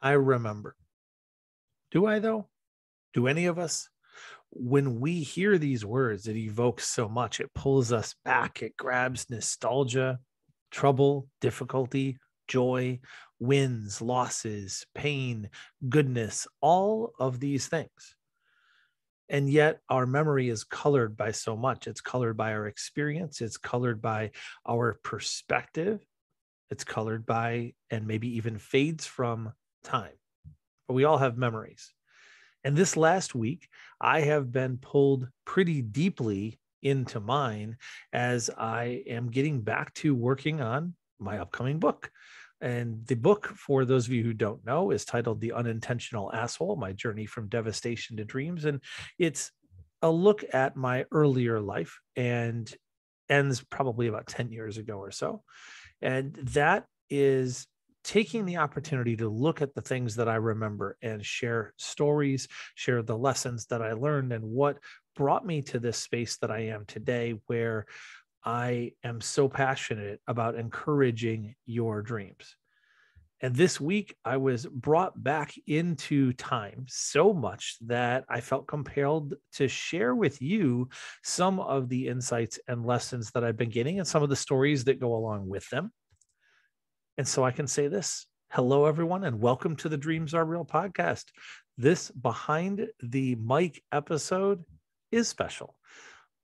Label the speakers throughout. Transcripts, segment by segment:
Speaker 1: I remember. Do I, though? Do any of us? When we hear these words, it evokes so much. It pulls us back. It grabs nostalgia, trouble, difficulty, joy, wins, losses, pain, goodness, all of these things. And yet our memory is colored by so much. It's colored by our experience. It's colored by our perspective. It's colored by, and maybe even fades from, time. But we all have memories. And this last week, I have been pulled pretty deeply into mine as I am getting back to working on my upcoming book. And the book, for those of you who don't know, is titled The Unintentional Asshole: My Journey from Devastation to Dreams. And it's a look at my earlier life and ends probably about 10 years ago or so. And that is taking the opportunity to look at the things that I remember and share stories, share the lessons that I learned and what brought me to this space that I am today, where I am so passionate about encouraging your dreams. And this week, I was brought back into time so much that I felt compelled to share with you some of the insights and lessons that I've been getting and some of the stories that go along with them. And so I can say this: hello, everyone, and welcome to the Dreams Are Real podcast. This behind the mic episode is special.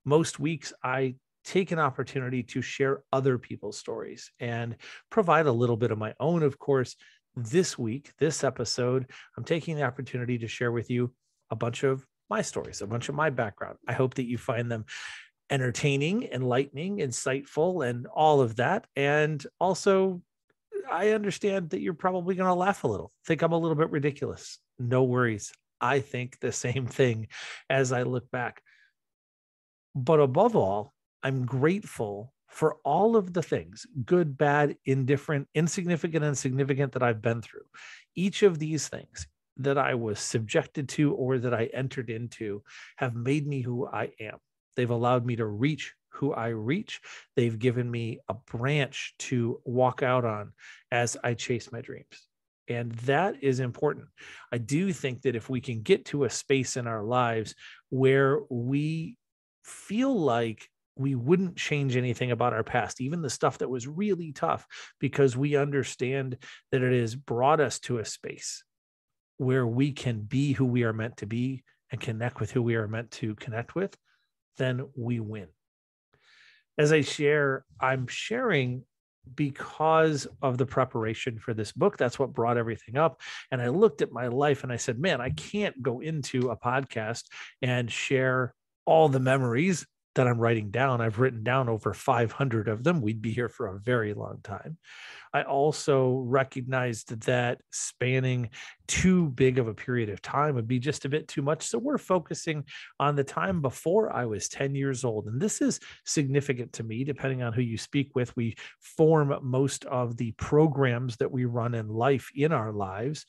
Speaker 1: Most weeks, I take an opportunity to share other people's stories and provide a little bit of my own. Of course, this week, this episode, I'm taking the opportunity to share with you a bunch of my stories, a bunch of my background. I hope that you find them entertaining, enlightening, insightful, and all of that. And also, I understand that you're probably going to laugh a little, think I'm a little bit ridiculous. No worries. I think the same thing as I look back. But above all, I'm grateful for all of the things, good, bad, indifferent, insignificant, and significant, that I've been through. Each of these things that I was subjected to or that I entered into have made me who I am. They've allowed me to reach who I reach. They've given me a branch to walk out on as I chase my dreams. And that is important. I do think that if we can get to a space in our lives where we feel like we wouldn't change anything about our past, even the stuff that was really tough, because we understand that it has brought us to a space where we can be who we are meant to be and connect with who we are meant to connect with, then we win. As I share, I'm sharing because of the preparation for this book. That's what brought everything up. And I looked at my life and I said, man, I can't go into a podcast and share all the memories that I'm writing down. I've written down over 500 of them. We'd be here for a very long time. I also recognized that spanning too big of a period of time would be just a bit too much. So we're focusing on the time before I was 10 years old. And this is significant to me, depending on who you speak with. We form most of the programs that we run in life in our lives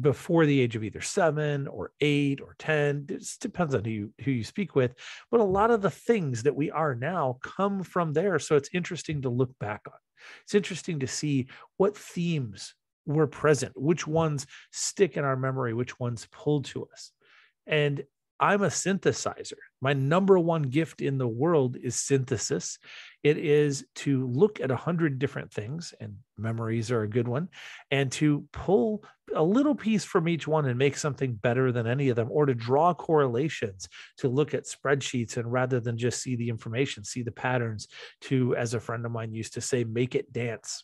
Speaker 1: before the age of either 7 or 8 or 10. It just depends on who you speak with. But a lot of the things that we are now come from there. So it's interesting to look back on. It's interesting to see what themes were present, which ones stick in our memory, which ones pull to us. And I'm a synthesizer. My number one gift in the world is synthesis. It is to look at 100 different things, and memories are a good one, and to pull a little piece from each one and make something better than any of them, or to draw correlations, to look at spreadsheets and rather than just see the information, see the patterns, to, as a friend of mine used to say, make it dance.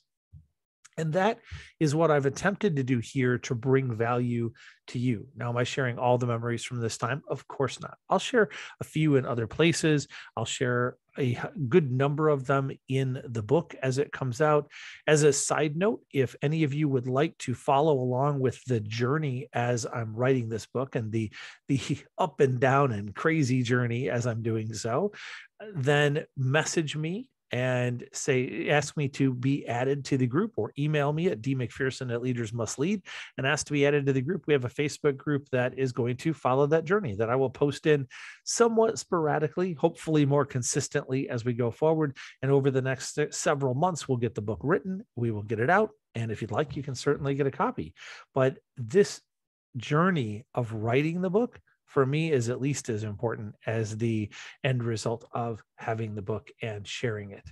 Speaker 1: And that is what I've attempted to do here to bring value to you. Now, am I sharing all the memories from this time? Of course not. I'll share a few in other places. I'll share a good number of them in the book as it comes out. As a side note, if any of you would like to follow along with the journey as I'm writing this book and the up and down and crazy journey as I'm doing so, then message me and ask me to be added to the group, or email me at dmcpherson@leadersmustlead and ask to be added to the group. We have a Facebook group that is going to follow that journey that I will post in somewhat sporadically, hopefully more consistently as we go forward. And over the next several months, we'll get the book written. We will get it out. And if you'd like, you can certainly get a copy. But this journey of writing the book for me is at least as important as the end result of having the book and sharing it.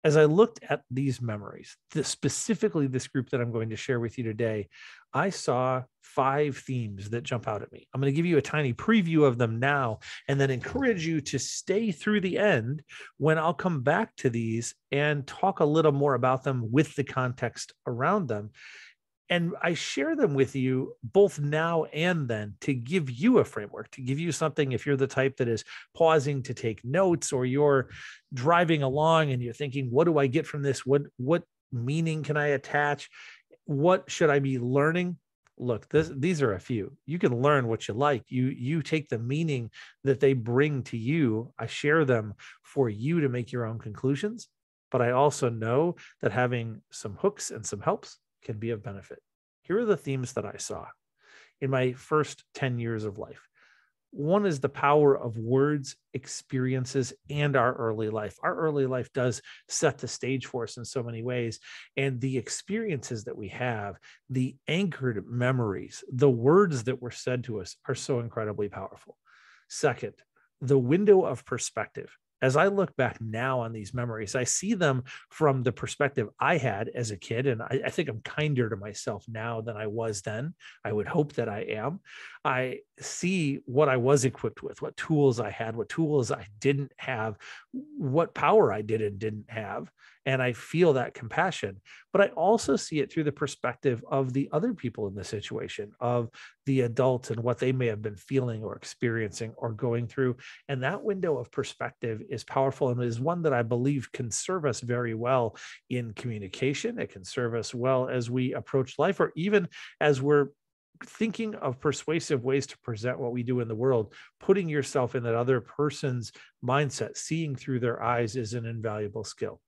Speaker 1: As I looked at these memories, specifically this group that I'm going to share with you today, I saw 5 themes that jump out at me. I'm going to give you a tiny preview of them now, and then encourage you to stay through the end when I'll come back to these and talk a little more about them with the context around them. And I share them with you both now and then to give you a framework, to give you something if you're the type that is pausing to take notes, or you're driving along and you're thinking, what do I get from this? What meaning can I attach? What should I be learning? Look, these are a few. You can learn what you like. You take the meaning that they bring to you. I share them for you to make your own conclusions. But I also know that having some hooks and some helps can be of benefit. Here are the themes that I saw in my first 10 years of life. One is the power of words, experiences, and our early life. Our early life does set the stage for us in so many ways. And the experiences that we have, the anchored memories, the words that were said to us are so incredibly powerful. Second, the window of perspective. As I look back now on these memories, I see them from the perspective I had as a kid. And I think I'm kinder to myself now than I was then. I would hope that I am. I see what I was equipped with, what tools I had, what tools I didn't have, what power I did and didn't have. And I feel that compassion. But I also see it through the perspective of the other people in the situation, of the adults and what they may have been feeling or experiencing or going through. And that window of perspective is powerful, and is one that I believe can serve us very well in communication. It can serve us well as we approach life, or even as we're thinking of persuasive ways to present what we do in the world. Putting yourself in that other person's mindset, seeing through their eyes, is an invaluable skill.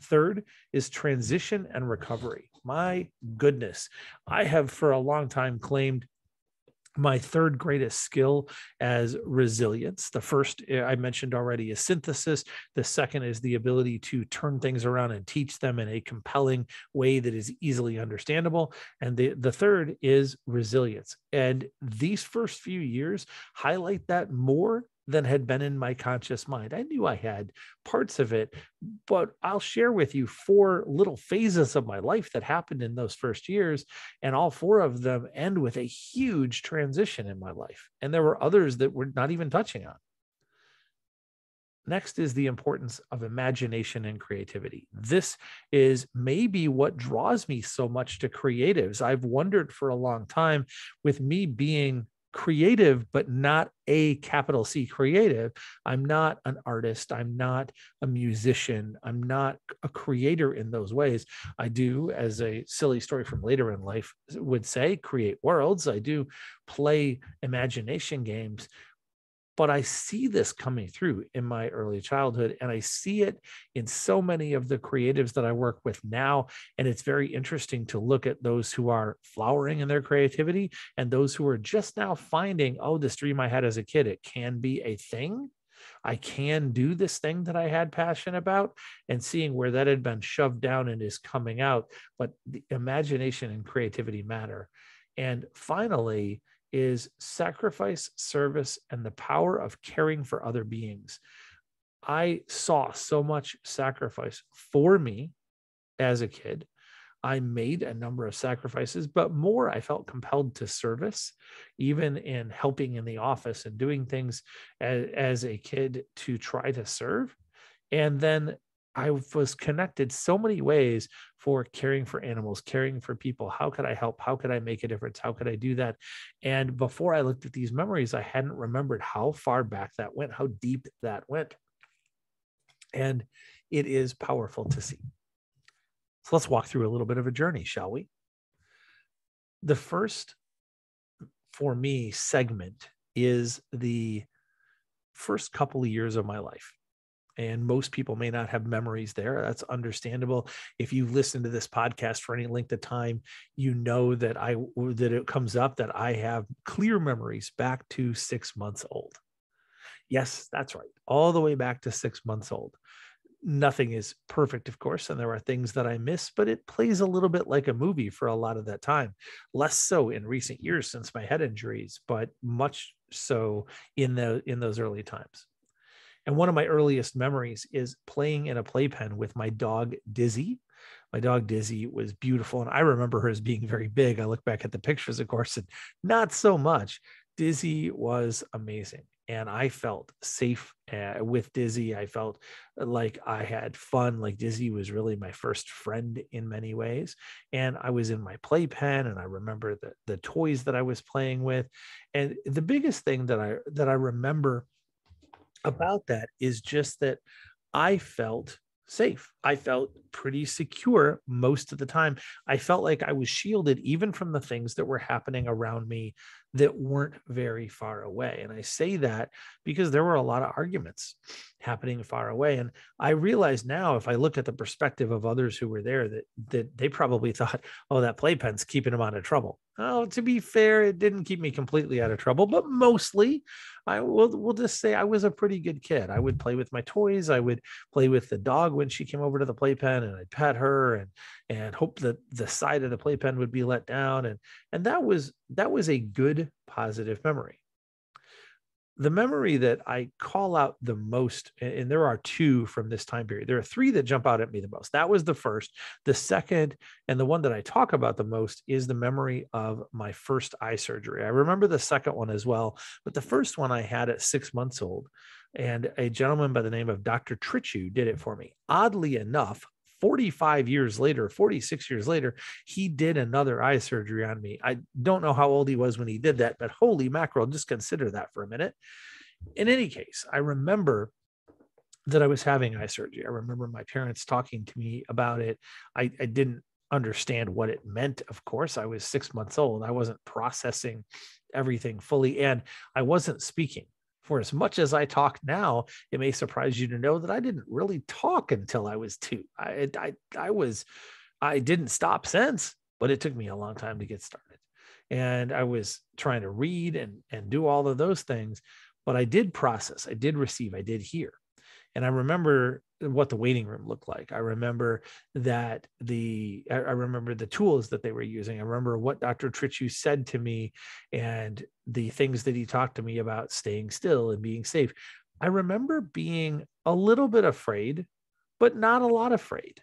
Speaker 1: Third is transition and recovery. My goodness, I have for a long time claimed my third greatest skill as resilience. The first I mentioned already is synthesis. The second is the ability to turn things around and teach them in a compelling way that is easily understandable. And the third is resilience. And these first few years highlight that more than had been in my conscious mind. I knew I had parts of it, but I'll share with you 4 little phases of my life that happened in those first years, and all 4 of them end with a huge transition in my life. And there were others that we're not even touching on. Next is the importance of imagination and creativity. This is maybe what draws me so much to creatives. I've wondered for a long time, with me being creative, but not a capital C creative. I'm not an artist. I'm not a musician. I'm not a creator in those ways. I do, as a silly story from later in life would say, create worlds. I do play imagination games. But I see this coming through in my early childhood, and I see it in so many of the creatives that I work with now. And it's very interesting to look at those who are flowering in their creativity and those who are just now finding, oh, this dream I had as a kid, it can be a thing. I can do this thing that I had passion about, and seeing where that had been shoved down and is coming out. But the imagination and creativity matter. And finally, is sacrifice, service, and the power of caring for other beings. I saw so much sacrifice for me as a kid. I made a number of sacrifices, but more I felt compelled to service, even in helping in the office and doing things as a kid to try to serve. And then I was connected so many ways for caring for animals, caring for people. How could I help? How could I make a difference? How could I do that? And before I looked at these memories, I hadn't remembered how far back that went, how deep that went. And it is powerful to see. So let's walk through a little bit of a journey, shall we? The first, for me, segment is the first couple of years of my life. And most people may not have memories there. That's understandable. If you listen to this podcast for any length of time, you know that that it comes up that I have clear memories back to 6 months old. Yes, that's right. All the way back to 6 months old. Nothing is perfect, of course, and there are things that I miss, but it plays a little bit like a movie for a lot of that time. Less so in recent years since my head injuries, but much so in those early times. And one of my earliest memories is playing in a playpen with my dog, Dizzy. My dog, Dizzy, was beautiful. And I remember her as being very big. I look back at the pictures, of course, and not so much. Dizzy was amazing. And I felt safe with Dizzy. I felt like I had fun. Like Dizzy was really my first friend in many ways. And I was in my playpen, and I remember the toys that I was playing with. And the biggest thing that I remember about that is just that I felt safe. I felt pretty secure most of the time. I felt like I was shielded even from the things that were happening around me that weren't very far away. And I say that because there were a lot of arguments happening far away. And I realize now, if I look at the perspective of others who were there, that they probably thought, oh, that playpen's keeping him out of trouble. Oh, to be fair, it didn't keep me completely out of trouble, but mostly we'll just say I was a pretty good kid. I would play with my toys. I would play with the dog when she came over to the playpen, and I'd pet her and hope that the side of the playpen would be let down. And that was a good, positive memory. The memory that I call out the most, and there are two from this time period. There are three that jump out at me the most. That was the first. The second, and the one that I talk about the most, is the memory of my first eye surgery. I remember the second one as well, but the first one I had at 6 months old, and a gentleman by the name of Dr. Trichu did it for me. Oddly enough, 45 years later, 46 years later, he did another eye surgery on me. I don't know how old he was when he did that, but holy mackerel, just consider that for a minute. In any case, I remember that I was having eye surgery. I remember my parents talking to me about it. I didn't understand what it meant. Of course, I was 6 months old. I wasn't processing everything fully, and I wasn't speaking. For as much as I talk now, it may surprise you to know that I didn't really talk until I was 2. I didn't stop since, but it took me a long time to get started. And I was trying to read and do all of those things, but I did process, I did receive, I did hear. And I remember what the waiting room looked like. I remember that I remember the tools that they were using. I remember what Dr. Trichu said to me and the things that he talked to me about staying still and being safe. I remember being a little bit afraid, but not a lot afraid.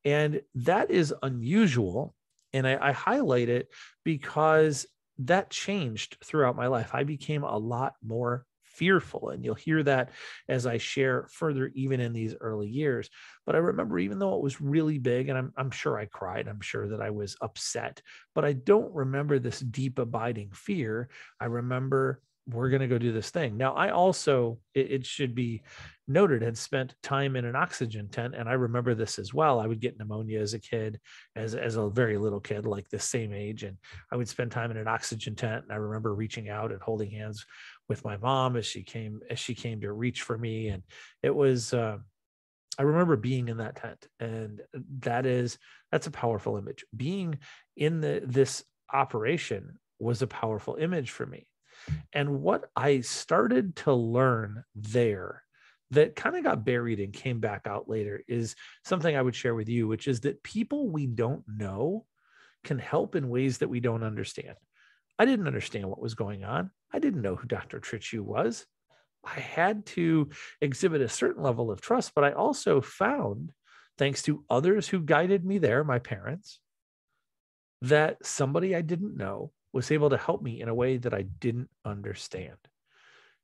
Speaker 1: And that is unusual. And I highlight it because that changed throughout my life. I became a lot more fearful. And you'll hear that as I share further, even in these early years. But I remember, even though it was really big, and I'm sure I cried, I'm sure that I was upset, but I don't remember this deep abiding fear. I remember, we're going to go do this thing. Now, I also, it should be noted, had spent time in an oxygen tent. And I remember this as well. I would get pneumonia as a kid, as a very little kid, like the same age. And I would spend time in an oxygen tent. And I remember reaching out and holding hands with my mom as she came to reach for me. And it was, I remember being in that tent, and that's a powerful image. Being in this operation was a powerful image for me. And what I started to learn there that kind of got buried and came back out later is something I would share with you, which is that people we don't know can help in ways that we don't understand. I didn't understand what was going on. I didn't know who Dr. Trichu was. I had to exhibit a certain level of trust, but I also found, thanks to others who guided me there, my parents, that somebody I didn't know was able to help me in a way that I didn't understand.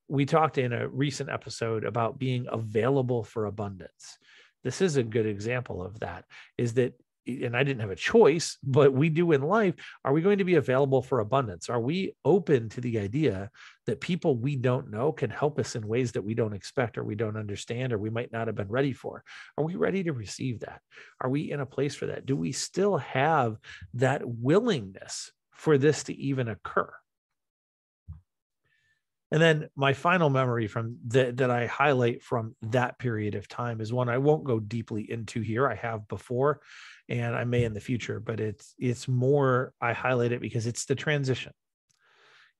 Speaker 1: We talked in a recent episode about being available for abundance. This is a good example of that, is that, and I didn't have a choice, but we do in life. Are we going to be available for abundance? Are we open to the idea that people we don't know can help us in ways that we don't expect, or we don't understand, or we might not have been ready for? Are we ready to receive that? Are we in a place for that? Do we still have that willingness for this to even occur? And then my final memory from that I highlight from that period of time is one I won't go deeply into here. I have before, and I may in the future, but it's more I highlight it because it's the transition.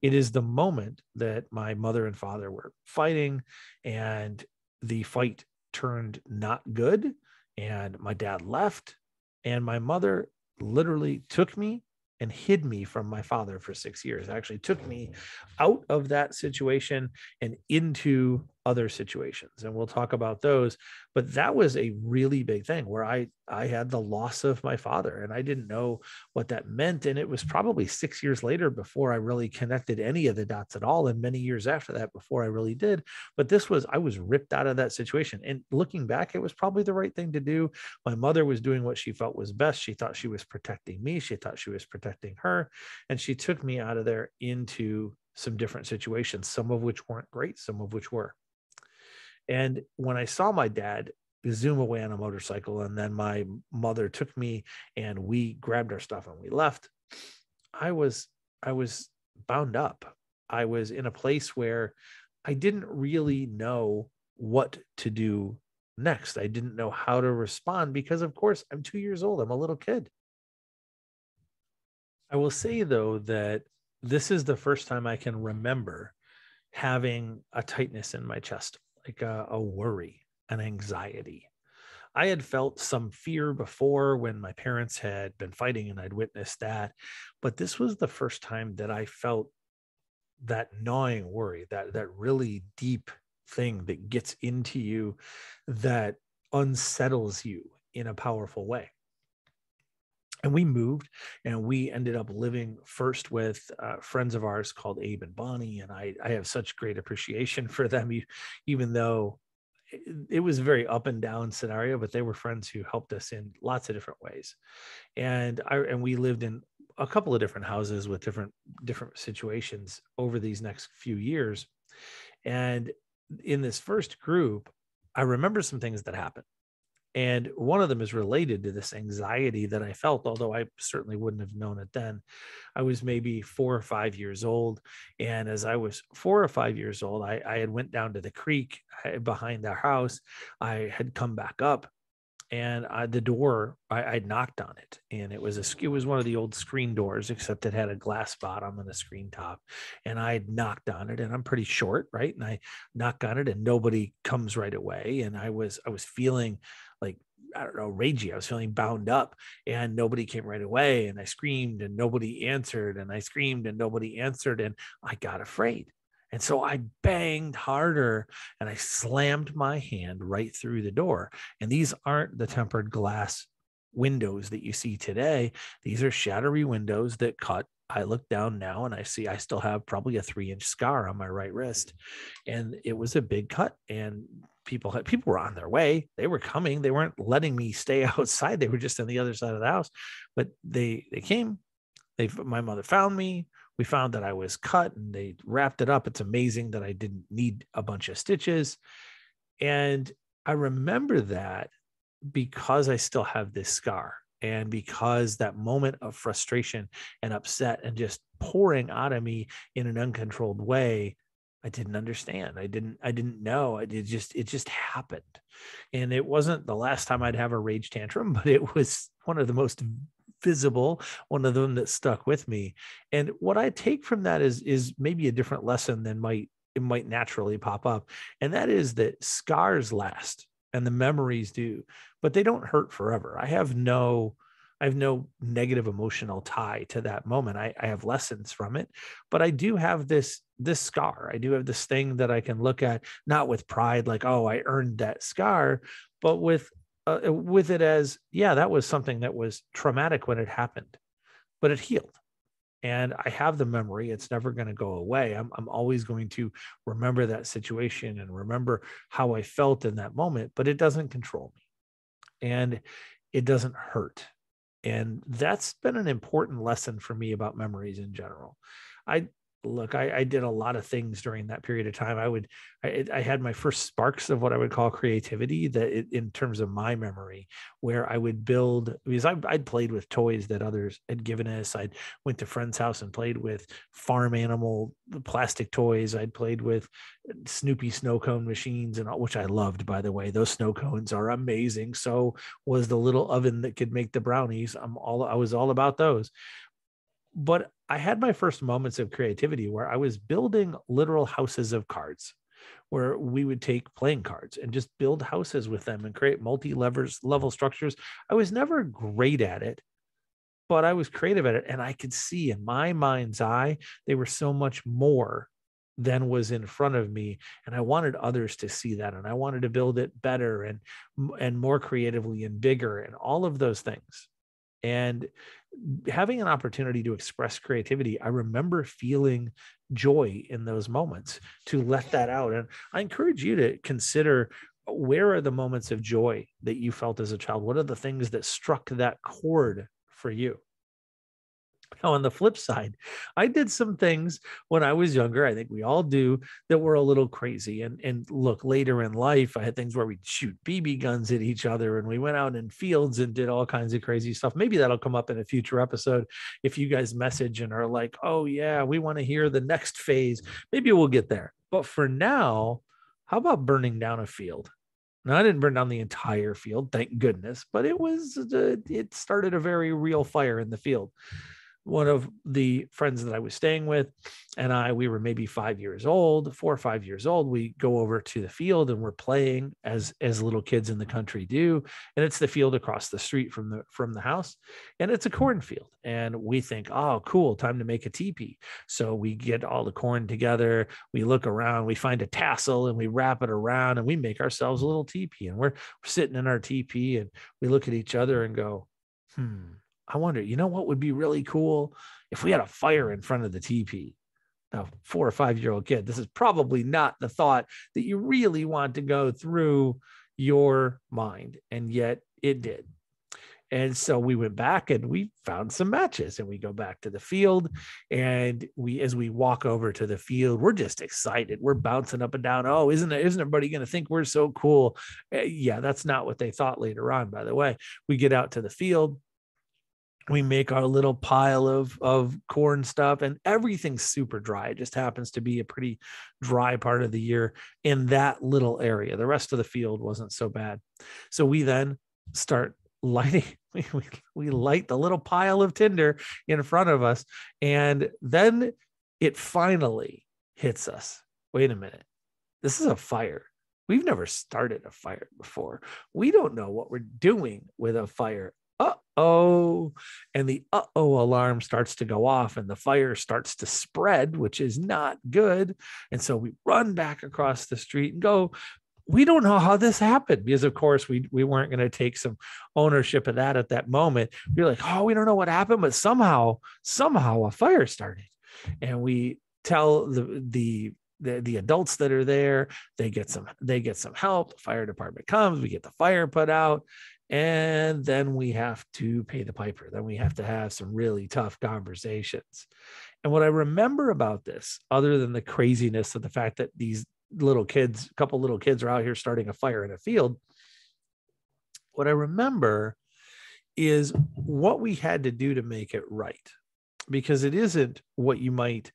Speaker 1: It is the moment that my mother and father were fighting, and the fight turned not good, and my dad left, and my mother literally took me and hid me from my father for 6 years. Actually took me out of that situation and into other situations, and we'll talk about those. But that was a really big thing where I had the loss of my father, and I didn't know what that meant. And it was probably 6 years later before I really connected any of the dots at all, and many years after that before I really did. But I was ripped out of that situation, and looking back, it was probably the right thing to do. My mother was doing what she felt was best. She thought she was protecting me, she thought she was protecting her, and she took me out of there into some different situations, some of which weren't great, some of which were. And when I saw my dad zoom away on a motorcycle, and then my mother took me and we grabbed our stuff and we left, I was I was bound up. I was in a place where I didn't really know what to do next. I didn't know how to respond because, of course, I'm 2 years old. I'm a little kid. I will say, though, that this is the first time I can remember having a tightness in my chest, like a worry, an anxiety. I had felt some fear before when my parents had been fighting and I'd witnessed that. But this was the first time that I felt that gnawing worry, that really deep thing that gets into you, that unsettles you in a powerful way. And we moved, and we ended up living first with friends of ours called Abe and Bonnie. And I have such great appreciation for them, even though it was a very up and down scenario, but they were friends who helped us in lots of different ways. And we lived in a couple of different houses with different situations over these next few years. And in this first group, I remember some things that happened. And one of them is related to this anxiety that I felt, although I certainly wouldn't have known it then. I was maybe 4 or 5 years old. And as I was 4 or 5 years old, I had went down to the creek behind our house. I had come back up, and the door, I knocked on it, and it was one of the old screen doors, except it had a glass bottom and a screen top. And I knocked on it, and I'm pretty short, right? And I knock on it, and nobody comes right away. And I was feeling like, I don't know, ragey. I was feeling bound up, and nobody came right away. And I screamed, and nobody answered, and I screamed, and nobody answered, and I got afraid. And so I banged harder, and I slammed my hand right through the door. And these aren't the tempered glass windows that you see today. These are shattery windows that cut. I look down now and I see I still have probably a 3-inch scar on my right wrist. And it was a big cut. And people were on their way. They were coming. They weren't letting me stay outside. They were just on the other side of the house. But they came. My mother found me. We found that I was cut, and they wrapped it up. It's amazing that I didn't need a bunch of stitches. And I remember that because I still have this scar, and because that moment of frustration and upset and just pouring out of me in an uncontrolled way, I didn't understand. I didn't know. It just happened. And it wasn't the last time I'd have a rage tantrum, but it was one of the most visible, one of them that stuck with me. And what I take from that is maybe a different lesson than might naturally pop up. And that is that scars last and the memories do, but they don't hurt forever. I have no negative emotional tie to that moment. I have lessons from it, but I do have this scar. I do have this thing that I can look at, not with pride, like, oh, I earned that scar, but with it as, yeah, that was something that was traumatic when it happened, but it healed. And I have the memory. It's never going to go away. I'm always going to remember that situation and remember how I felt in that moment, but it doesn't control me, and it doesn't hurt. And that's been an important lesson for me about memories in general. look, I did a lot of things during that period of time. I had my first sparks of what I would call creativity in terms of my memory, where I would build, because I'd played with toys that others had given us. I went to friend's house and played with farm animal plastic toys. I'd played with Snoopy snow cone machines, and which I loved, by the way. Those snow cones are amazing. So was the little oven that could make the brownies. I was all about those. But I had my first moments of creativity where I was building literal houses of cards, where we would take playing cards and just build houses with them and create level structures. I was never great at it, but I was creative at it. And I could see in my mind's eye, they were so much more than was in front of me. And I wanted others to see that. And I wanted to build it better and more creatively and bigger and all of those things. And having an opportunity to express creativity, I remember feeling joy in those moments to let that out. And I encourage you to consider, where are the moments of joy that you felt as a child? What are the things that struck that chord for you? Now, on the flip side, I did some things when I was younger. I think we all do, that were a little crazy. And look, later in life, I had things where we'd shoot BB guns at each other, and we went out in fields and did all kinds of crazy stuff. Maybe that'll come up in a future episode. If you guys message and are like, oh yeah, we want to hear the next phase, maybe we'll get there. But for now, how about burning down a field? Now, I didn't burn down the entire field, thank goodness, but it started a very real fire in the field. One of the friends that I was staying with we were maybe 4 or 5 years old. We go over to the field and we're playing as little kids in the country do. And it's the field across the street from the house. And it's a cornfield. And we think, oh, cool, time to make a teepee. So we get all the corn together. We look around, we find a tassel and we wrap it around and we make ourselves a little teepee. And we're sitting in our teepee and we look at each other and go, I wonder, what would be really cool if we had a fire in front of the teepee? Now, 4 or 5 year old kid, this is probably not the thought that you really want to go through your mind. And yet it did. And so we went back and we found some matches and we go back to the field. And as we walk over to the field, we're just excited. We're bouncing up and down. Oh, isn't everybody going to think we're so cool? Yeah, that's not what they thought later on, by the way. We get out to the field. We make our little pile of corn stuff, and everything's super dry. It just happens to be a pretty dry part of the year in that little area. The rest of the field wasn't so bad. So we then start lighting. We light the little pile of tinder in front of us, and then it finally hits us. Wait a minute. This is a fire. We've never started a fire before. We don't know what we're doing with a fire. Uh-oh. And the uh-oh alarm starts to go off and the fire starts to spread, which is not good. And so we run back across the street and go, we don't know how this happened, because of course we weren't going to take some ownership of that at that moment. We were like, oh, we don't know what happened, but somehow a fire started. And we tell the adults that are there, they get some help. The fire department comes, we get the fire put out. And then we have to pay the piper. Then we have to have some really tough conversations. And what I remember about this, other than the craziness of the fact that these couple little kids are out here starting a fire in a field, what I remember is what we had to do to make it right. Because it isn't what you might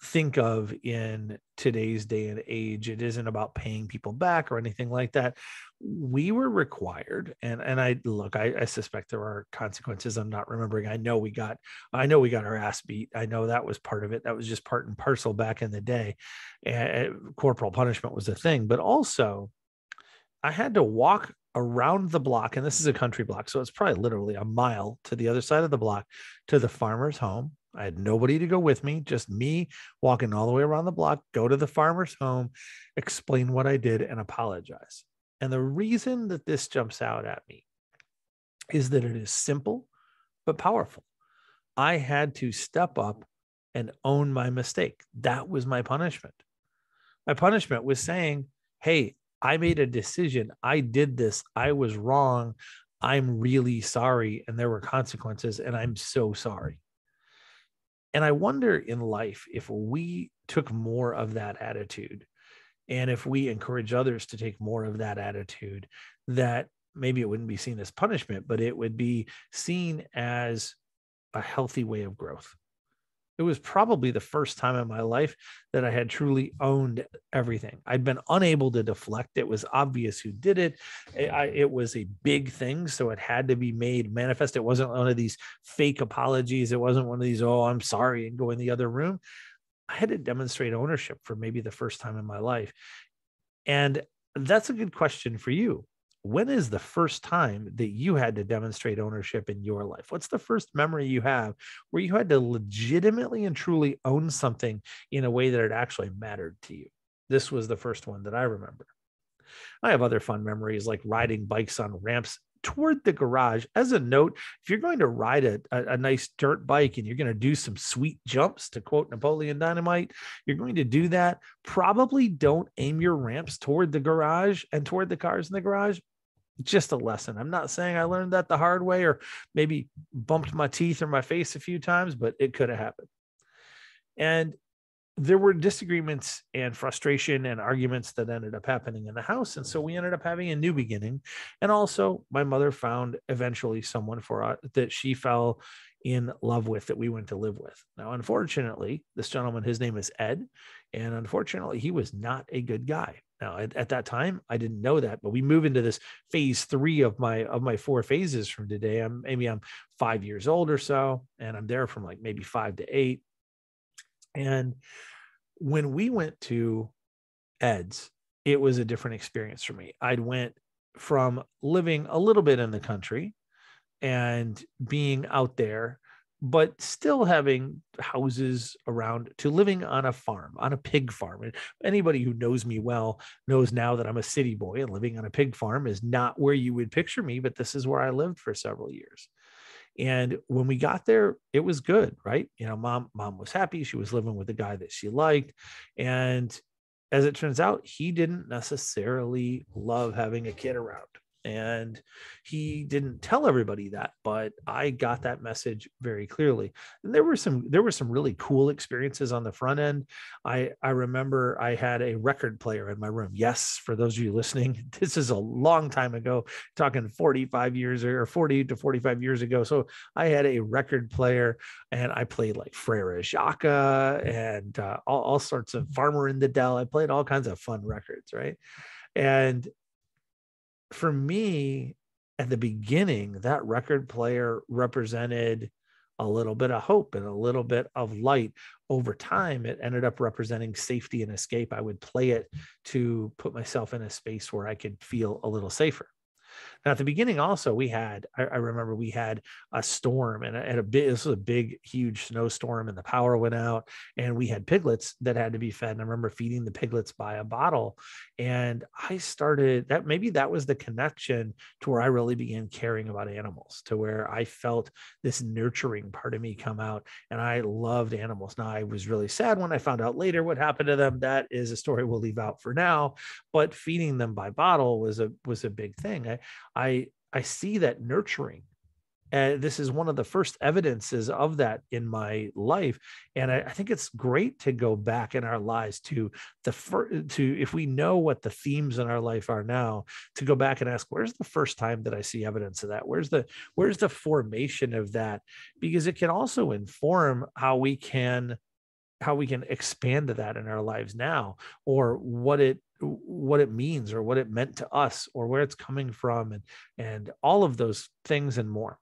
Speaker 1: think of in today's day and age. It isn't about paying people back or anything like that. We were required, and I suspect there are consequences. I'm not remembering. I know we got our ass beat. I know that was part of it. That was just part and parcel back in the day. And corporal punishment was a thing, but also I had to walk around the block, and this is a country block, so it's probably literally a mile to the other side of the block to the farmer's home. I had nobody to go with me, just me walking all the way around the block, go to the farmer's home, explain what I did, and apologize. And the reason that this jumps out at me is that it is simple but powerful. I had to step up and own my mistake. That was my punishment. My punishment was saying, hey, I made a decision. I did this. I was wrong. I'm really sorry. And there were consequences, and I'm so sorry. And I wonder in life if we took more of that attitude, and if we encourage others to take more of that attitude, that maybe it wouldn't be seen as punishment, but it would be seen as a healthy way of growth. It was probably the first time in my life that I had truly owned everything. I'd been unable to deflect. It was obvious who did it. It was a big thing, so it had to be made manifest. It wasn't one of these fake apologies. It wasn't one of these, oh, I'm sorry, and go in the other room. I had to demonstrate ownership for maybe the first time in my life. And that's a good question for you. When is the first time that you had to demonstrate ownership in your life? What's the first memory you have where you had to legitimately and truly own something in a way that it actually mattered to you? This was the first one that I remember. I have other fun memories like riding bikes on ramps toward the garage. As a note, if you're going to ride a nice dirt bike and you're going to do some sweet jumps, to quote Napoleon Dynamite, you're going to do that. Probably don't aim your ramps toward the garage and toward the cars in the garage. Just a lesson. I'm not saying I learned that the hard way or maybe bumped my teeth or my face a few times, but it could have happened. And there were disagreements and frustration and arguments that ended up happening in the house. And so we ended up having a new beginning. And also my mother found eventually someone that she fell in love with, that we went to live with. Now, unfortunately, this gentleman, his name is Ed. And unfortunately, he was not a good guy. Now, at that time, I didn't know that, but we move into this phase 3 of my 4 phases from today. I'm 5 years old or so, and I'm there from like maybe 5 to 8. And when we went to Ed's, it was a different experience for me. I'd went from living a little bit in the country and being out there, but still having houses around, to living on a farm, on a pig farm. And anybody who knows me well knows now that I'm a city boy, and living on a pig farm is not where you would picture me, but this is where I lived for several years. And when we got there, it was good, right? Mom was happy. She was living with a guy that she liked. And as it turns out, he didn't necessarily love having a kid around. And he didn't tell everybody that, but I got that message very clearly. And there were some really cool experiences on the front end. I remember I had a record player in my room. Yes, for those of you listening, this is a long time ago, talking 45 years or 40 to 45 years ago. So I had a record player, and I played like Frere Jacques and all sorts of Farmer in the Dell. I played all kinds of fun records, right? And for me, at the beginning, that record player represented a little bit of hope and a little bit of light. Over time, it ended up representing safety and escape. I would play it to put myself in a space where I could feel a little safer. Now, at the beginning, also, I remember we had a storm and this was a big, huge snowstorm, and the power went out, and we had piglets that had to be fed. And I remember feeding the piglets by a bottle. And I started that, maybe that was the connection to where I really began caring about animals, to where I felt this nurturing part of me come out, and I loved animals. Now, I was really sad when I found out later what happened to them. That is a story we'll leave out for now, but feeding them by bottle was a big thing. I see that nurturing. And this is one of the first evidences of that in my life. And I think it's great to go back in our lives to if we know what the themes in our life are now, to go back and ask, where's the first time that I see evidence of that? Where's the formation of that? Because it can also inform how we can expand that in our lives now, or what it means, or what it meant to us, or where it's coming from, and all of those things and more.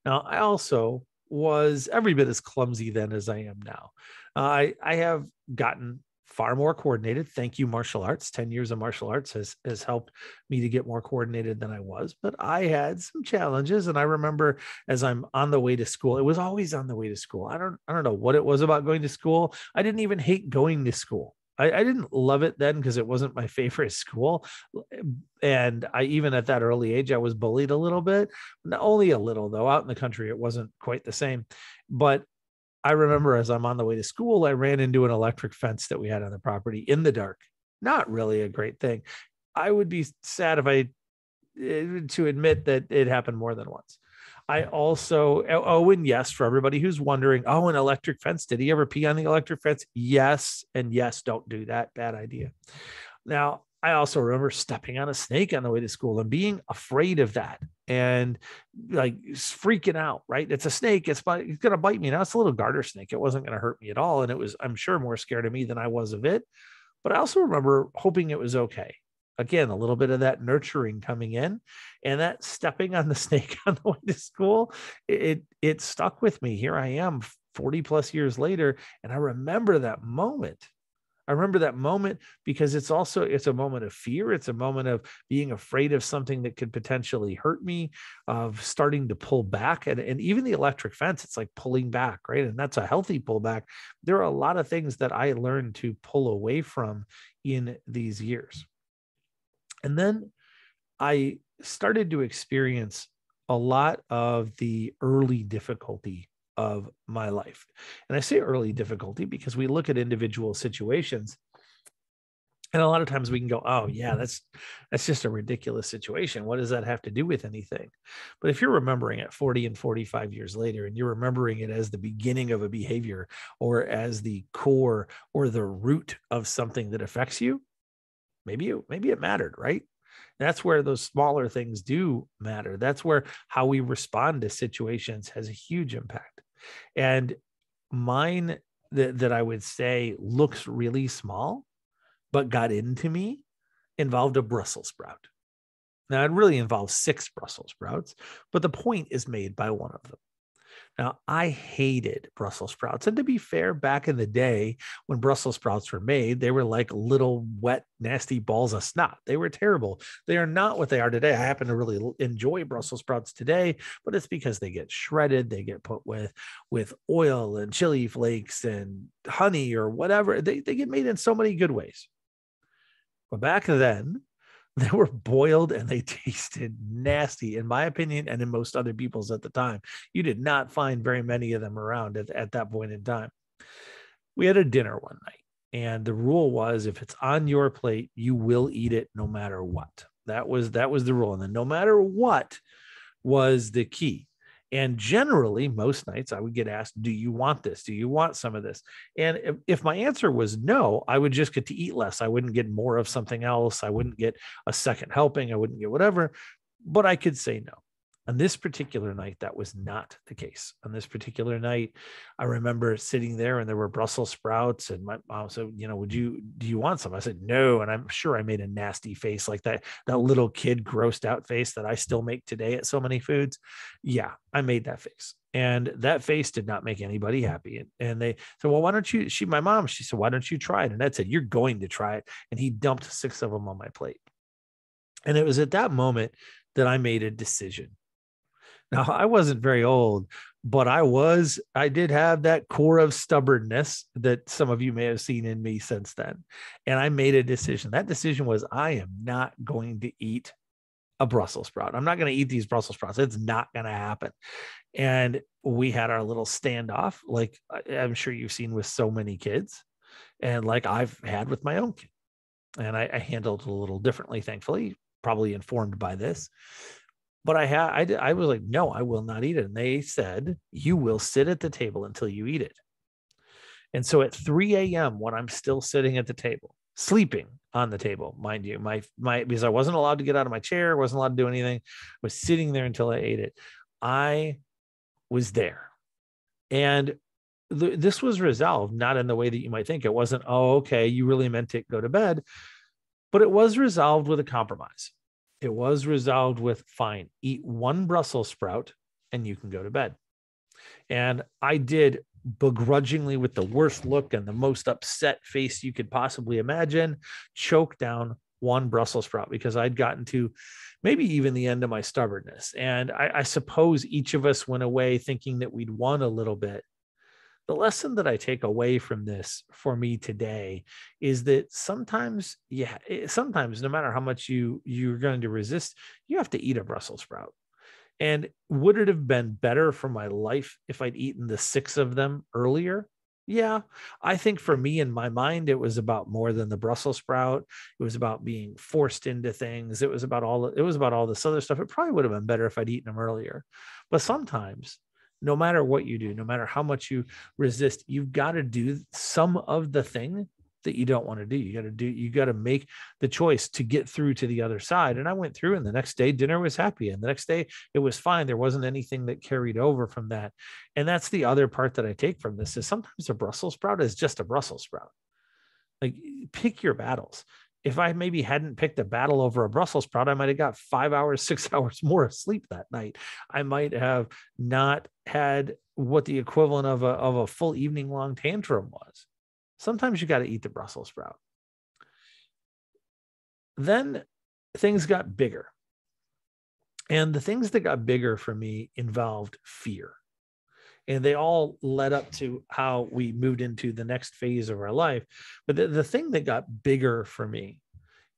Speaker 1: Now, I also was every bit as clumsy then as I am now. I have gotten far more coordinated. Thank you, martial arts. 10 years of martial arts has helped me to get more coordinated than I was, but I had some challenges. And I remember as I'm on the way to school, it was always on the way to school. I don't know what it was about going to school. I didn't even hate going to school. I didn't love it then because it wasn't my favorite school. And even at that early age, I was bullied a little bit, only a little though. Out in the country, it wasn't quite the same. But I remember as I'm on the way to school, I ran into an electric fence that we had on the property in the dark. Not really a great thing. I would be sad to admit that it happened more than once. I also, oh, and yes, for everybody who's wondering, oh, an electric fence. Did he ever pee on the electric fence? Yes. And yes, don't do that. Bad idea. Now, I also remember stepping on a snake on the way to school and being afraid of that and like freaking out, right? It's a snake. It's going to bite me. Now it's a little garter snake. It wasn't going to hurt me at all. And it was, I'm sure, more scared of me than I was of it. But I also remember hoping it was okay. Again, a little bit of that nurturing coming in and that stepping on the snake on the way to school, it stuck with me. Here I am 40 plus years later. And I remember that moment. I remember that moment because it's a moment of fear. It's a moment of being afraid of something that could potentially hurt me, of starting to pull back. And even the electric fence, it's like pulling back, right? And that's a healthy pullback. There are a lot of things that I learned to pull away from in these years. And then I started to experience a lot of the early difficulty of my life. And I say early difficulty because we look at individual situations and a lot of times we can go, oh yeah, that's just a ridiculous situation. What does that have to do with anything? But if you're remembering it 40 and 45 years later, and you're remembering it as the beginning of a behavior or as the core or the root of something that affects you, maybe it mattered, right? That's where those smaller things do matter. That's where how we respond to situations has a huge impact. And mine that I would say looks really small, but got into me, involved a Brussels sprout. Now, it really involves 6 Brussels sprouts, but the point is made by one of them. Now, I hated Brussels sprouts. And to be fair, back in the day when Brussels sprouts were made, they were like little wet, nasty balls of snot. They were terrible. They are not what they are today. I happen to really enjoy Brussels sprouts today, but it's because they get shredded. They get put with oil and chili flakes and honey or whatever. They get made in so many good ways. But back then, they were boiled and they tasted nasty, in my opinion, and in most other people's at the time. You did not find very many of them around at that point in time. We had a dinner one night, and the rule was if it's on your plate, you will eat it no matter what. That was the rule. And then no matter what was the key. And generally, most nights I would get asked, do you want this? Do you want some of this? And if my answer was no, I would just get to eat less. I wouldn't get more of something else. I wouldn't get a second helping. I wouldn't get whatever, but I could say no. On this particular night, that was not the case. On this particular night, I remember sitting there and there were Brussels sprouts, and my mom said, do you want some? I said, no. And I'm sure I made a nasty face like that little kid grossed out face that I still make today at so many foods. Yeah, I made that face. And that face did not make anybody happy. And they said, well, why don't you, my mom, she said, why don't you try it? And Ed said, you're going to try it. And he dumped 6 of them on my plate. And it was at that moment that I made a decision. Now, I wasn't very old, but I did have that core of stubbornness that some of you may have seen in me since then. And I made a decision. That decision was, I am not going to eat a Brussels sprout. I'm not going to eat these Brussels sprouts. It's not going to happen. And we had our little standoff, like I'm sure you've seen with so many kids, and like I've had with my own kid. And I handled it a little differently, thankfully, probably informed by this. But I was like, no, I will not eat it. And they said, you will sit at the table until you eat it. And so at 3 a.m., when I'm still sitting at the table, sleeping on the table, mind you, because I wasn't allowed to get out of my chair, wasn't allowed to do anything, I was sitting there until I ate it. I was there. And this was resolved, not in the way that you might think. It wasn't, oh, okay, you really meant it, go to bed. But it was resolved with a compromise. It was resolved with, fine, eat 1 Brussels sprout and you can go to bed. And I did, begrudgingly, with the worst look and the most upset face you could possibly imagine, choke down 1 Brussels sprout because I'd gotten to maybe even the end of my stubbornness. And I suppose each of us went away thinking that we'd won a little bit. The lesson that I take away from this for me today is that sometimes, no matter how much you're going to resist, you have to eat a Brussels sprout. And would it have been better for my life if I'd eaten the 6 of them earlier? Yeah, I think for me in my mind, it was about more than the Brussels sprout. It was about being forced into things. It was about all this other stuff. It probably would have been better if I'd eaten them earlier. But sometimes, no matter what you do, no matter how much you resist, you've got to do some of the thing that you don't want to do. You got to make the choice to get through to the other side. And I went through, and the next day dinner was happy. And the next day it was fine. There wasn't anything that carried over from that. And that's the other part that I take from this is sometimes a Brussels sprout is just a Brussels sprout. Like pick your battles. If I maybe hadn't picked a battle over a Brussels sprout, I might have got 5 hours, 6 hours more of sleep that night. I might have not had what the equivalent of a full evening long tantrum was. Sometimes you got to eat the Brussels sprout. Then things got bigger. And the things that got bigger for me involved fear. And they all led up to how we moved into the next phase of our life. But the thing that got bigger for me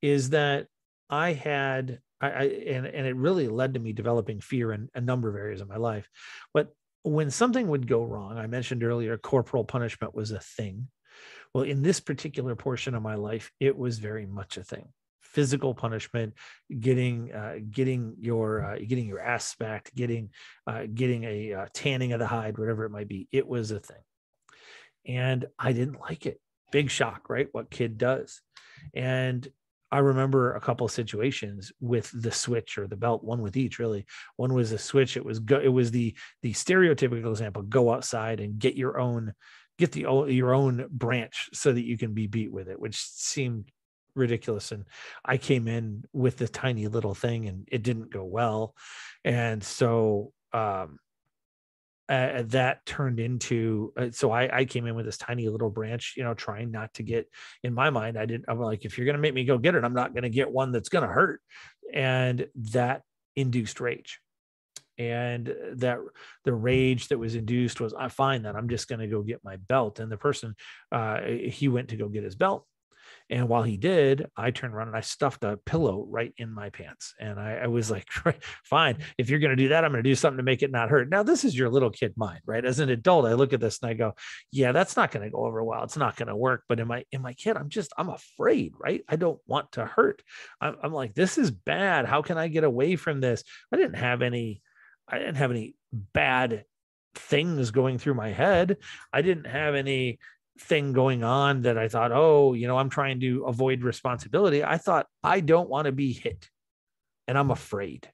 Speaker 1: is that and it really led to me developing fear in a number of areas of my life. But when something would go wrong, I mentioned earlier, corporal punishment was a thing. Well, in this particular portion of my life, it was very much a thing. Physical punishment, getting your ass smacked, getting a tanning of the hide, whatever it might be. It was a thing, and I didn't like it. Big shock, right? What kid does? And I remember a couple of situations with the switch or the belt, one with each really. One was a switch. It was the stereotypical example: go outside and get your own branch so that you can be beat with it, which seemed ridiculous. And I came in with the tiny little thing and it didn't go well. And so that turned into, so I came in with this tiny little branch, trying not to get, in my mind, I'm like, if you're going to make me go get it, I'm not going to get one that's going to hurt. And that induced rage. And that the rage that was induced was, I find that I'm just going to go get my belt. And the person, he went to go get his belt. And while he did, I turned around and I stuffed a pillow right in my pants. And I was like, fine, if you're going to do that, I'm going to do something to make it not hurt. Now, this is your little kid mind, right? As an adult, I look at this and I go, yeah, that's not going to go over well. It's not going to work. But in my kid, I'm afraid, right? I don't want to hurt. I'm like, this is bad. How can I get away from this? I didn't have any bad things going through my head. I didn't have any thing going on that I thought, I'm trying to avoid responsibility. I thought, I don't want to be hit and I'm afraid.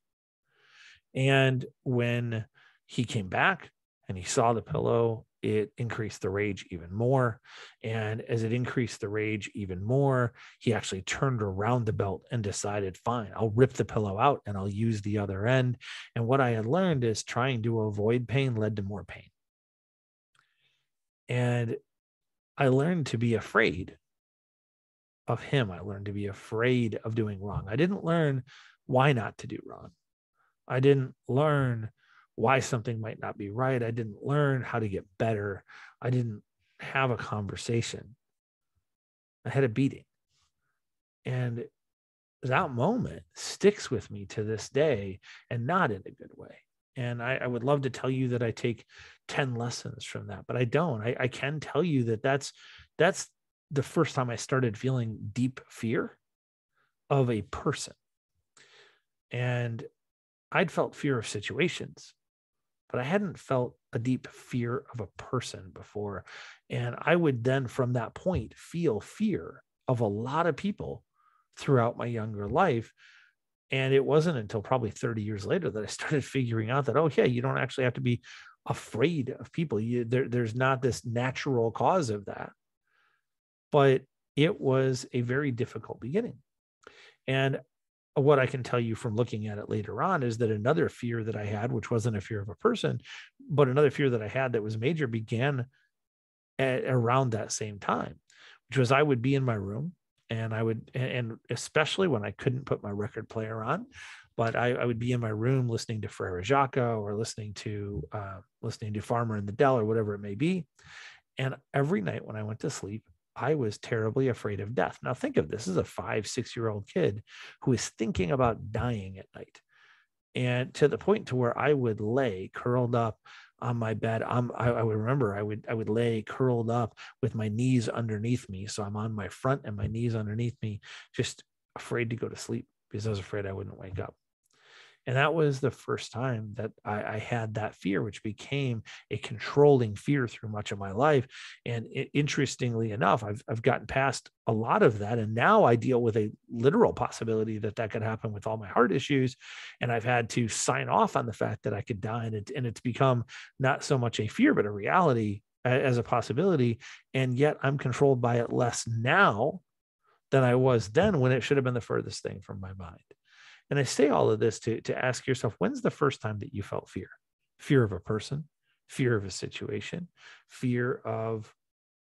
Speaker 1: And when he came back and he saw the pillow, it increased the rage even more. And as it increased the rage even more, he actually turned around the belt and decided, fine, I'll rip the pillow out and I'll use the other end. And what I had learned is trying to avoid pain led to more pain. And I learned to be afraid of him. I learned to be afraid of doing wrong. I didn't learn why not to do wrong. I didn't learn why something might not be right. I didn't learn how to get better. I didn't have a conversation. I had a beating. And that moment sticks with me to this day, and not in a good way. And I would love to tell you that I take 10 lessons from that, but I don't. I can tell you that that's the first time I started feeling deep fear of a person. And I'd felt fear of situations, but I hadn't felt a deep fear of a person before. And I would then from that point feel fear of a lot of people throughout my younger life. And it wasn't until probably 30 years later that I started figuring out that, you don't actually have to be afraid of people. There's not this natural cause of that. But it was a very difficult beginning. And what I can tell you from looking at it later on is that another fear that I had, which wasn't a fear of a person, but another fear that I had that was major, began around that same time, which was I would be in my room. And especially when I couldn't put my record player on, but I would be in my room listening to Frere Jacques or listening to Farmer in the Dell or whatever it may be. And every night when I went to sleep, I was terribly afraid of death. Now think of this as a 5-6-year-old kid who is thinking about dying at night. And to the point to where I would lay curled up on my bed. I would remember I would lay curled up with my knees underneath me. So I'm on my front and my knees underneath me, just afraid to go to sleep because I was afraid I wouldn't wake up. And that was the first time that I had that fear, which became a controlling fear through much of my life. And interestingly enough, I've gotten past a lot of that. And now I deal with a literal possibility that that could happen with all my heart issues. And I've had to sign off on the fact that I could die. And it's become not so much a fear, but a reality as a possibility. And yet I'm controlled by it less now than I was then, when it should have been the furthest thing from my mind. And I say all of this to ask yourself, when's the first time that you felt fear? Fear of a person, fear of a situation, fear of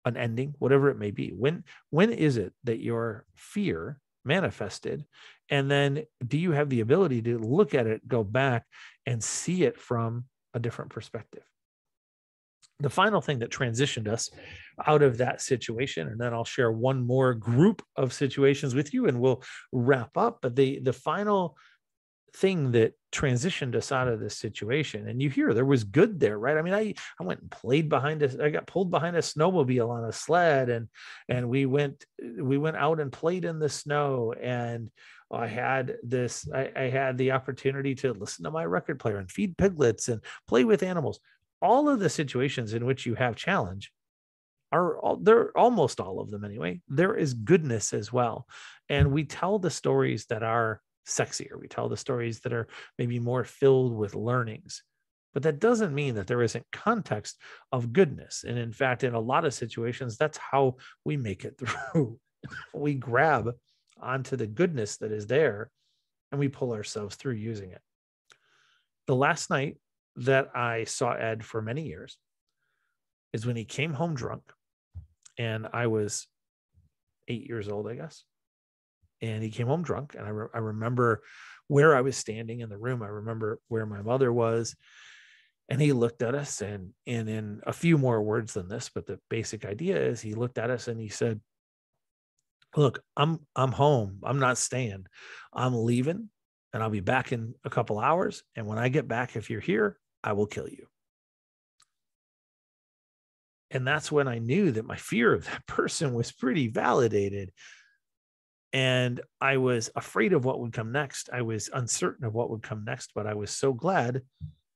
Speaker 1: an ending, whatever it may be. When is it that your fear manifested? And then do you have the ability to look at it, go back and see it from a different perspective? The final thing that transitioned us out of that situation, and then I'll share one more group of situations with you and we'll wrap up. But the final thing that transitioned us out of this situation, and you hear there was good there, right? I mean, I went and played I got pulled behind a snowmobile on a sled, and we went out and played in the snow, and I had the opportunity to listen to my record player and feed piglets and play with animals. All of the situations in which you have challenge they're almost all of them anyway. There is goodness as well. And we tell the stories that are sexier. We tell the stories that are maybe more filled with learnings. But that doesn't mean that there isn't context of goodness. And in fact, in a lot of situations, that's how we make it through. We grab onto the goodness that is there and we pull ourselves through using it. The last night that I saw Ed for many years is when he came home drunk, and I was 8 years old, I guess. And he came home drunk, and I remember where I was standing in the room. I remember where my mother was, and he looked at us, and in a few more words than this, but the basic idea is he looked at us and he said, "Look, I'm home. I'm not staying. I'm leaving, and I'll be back in a couple hours. And when I get back, if you're here, I will kill you." And that's when I knew that my fear of that person was pretty validated. And I was afraid of what would come next. I was uncertain of what would come next, but I was so glad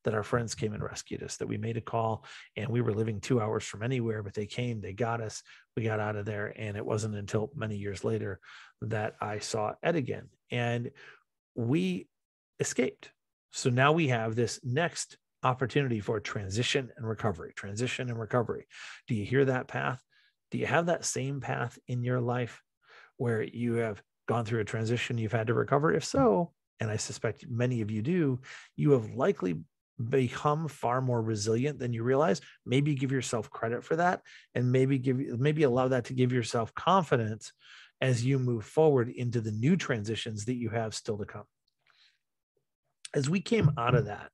Speaker 1: that our friends came and rescued us, that we made a call, and we were living 2 hours from anywhere, but they came, they got us, we got out of there. And it wasn't until many years later that I saw Ed again, and we escaped. So now we have this next opportunity for transition and recovery. Do you hear that path? Do you have that same path in your life where you have gone through a transition, you've had to recover? If so, and I suspect many of you do, you have likely become far more resilient than you realize. Maybe give yourself credit for that, and maybe allow that to give yourself confidence as you move forward into the new transitions that you have still to come. As we came out of that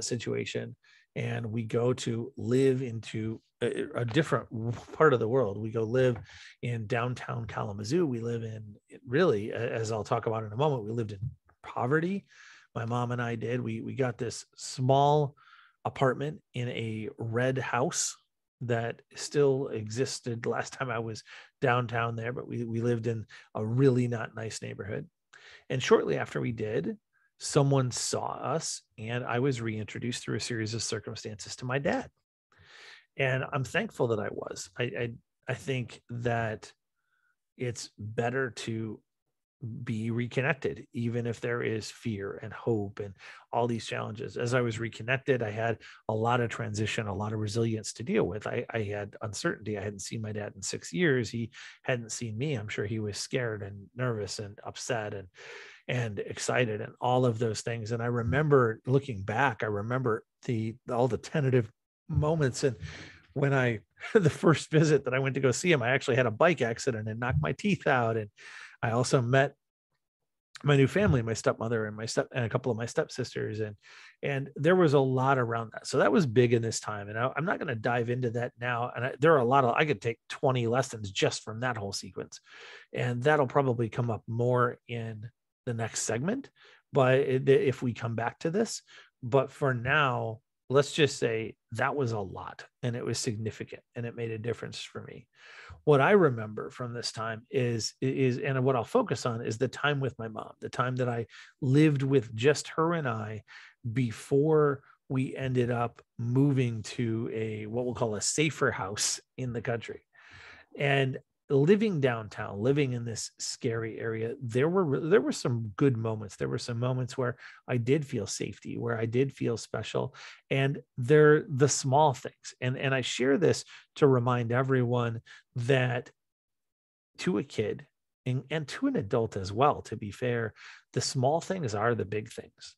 Speaker 1: situation, and we go to live into a different part of the world, we go live in downtown Kalamazoo. We live in, really, as I'll talk about in a moment, we lived in poverty. My mom and I did. We got this small apartment in a red house that still existed last time I was downtown there, but we lived in a really not nice neighborhood. And shortly after we did, someone saw us, and I was reintroduced through a series of circumstances to my dad. And I'm thankful that I was. I think that it's better to be reconnected, even if there is fear and hope and all these challenges. As I was reconnected, I had a lot of transition, a lot of resilience to deal with. I had uncertainty. I hadn't seen my dad in 6 years. He hadn't seen me. I'm sure he was scared and nervous and upset and excited and all of those things. And I remember looking back, I remember all the tentative moments. And when the first visit that I went to go see him, I actually had a bike accident and knocked my teeth out. And I also met my new family, my stepmother and and a couple of my stepsisters. And there was a lot around that. So that was big in this time. And I'm not going to dive into that now. And there are I could take 20 lessons just from that whole sequence. And that'll probably come up more in the next segment. But if we come back to this, But for now, let's just say that was a lot and it was significant and it made a difference for me. What I remember from this time is and what I'll focus on is the time with my mom, the time that I lived with just her and I before we ended up moving to a what we'll call a safer house in the country. And living downtown, living in this scary area, there were some good moments. There were some moments where I did feel safety, where I did feel special, and they're the small things. And I share this to remind everyone that to a kid and to an adult as well, to be fair, the small things are the big things.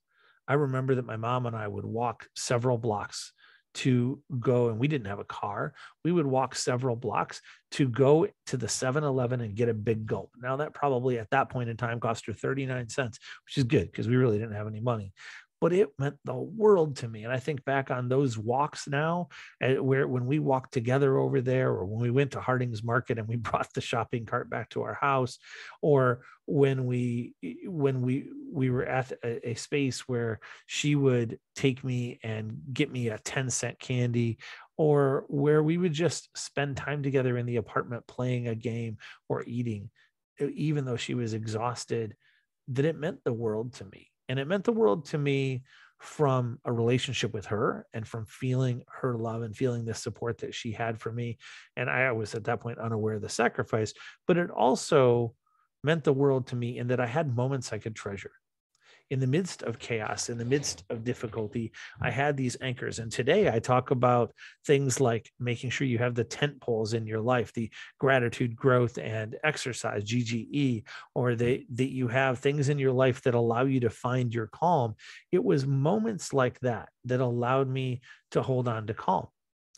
Speaker 1: I remember that my mom and I would walk several blocks to go, and we didn't have a car. We would walk several blocks to go to the 7-Eleven and get a Big Gulp. Now, that probably at that point in time cost her 39 cents, which is good because we really didn't have any money. But it meant the world to me. And I think back on those walks now, where when we walked together over there, or when we went to Harding's Market and we brought the shopping cart back to our house, or when we were at a space where she would take me and get me a 10-cent candy, or where we would just spend time together in the apartment playing a game or eating, even though she was exhausted, that it meant the world to me. And it meant the world to me from a relationship with her and from feeling her love and feeling the support that she had for me. And I was at that point unaware of the sacrifice, but it also meant the world to me in that I had moments I could treasure in the midst of chaos, in the midst of difficulty. I had these anchors. And today I talk about things like making sure you have the tent poles in your life, the gratitude, growth, and exercise, GGE, or that you have things in your life that allow you to find your calm. It was moments like that that allowed me to hold on to calm.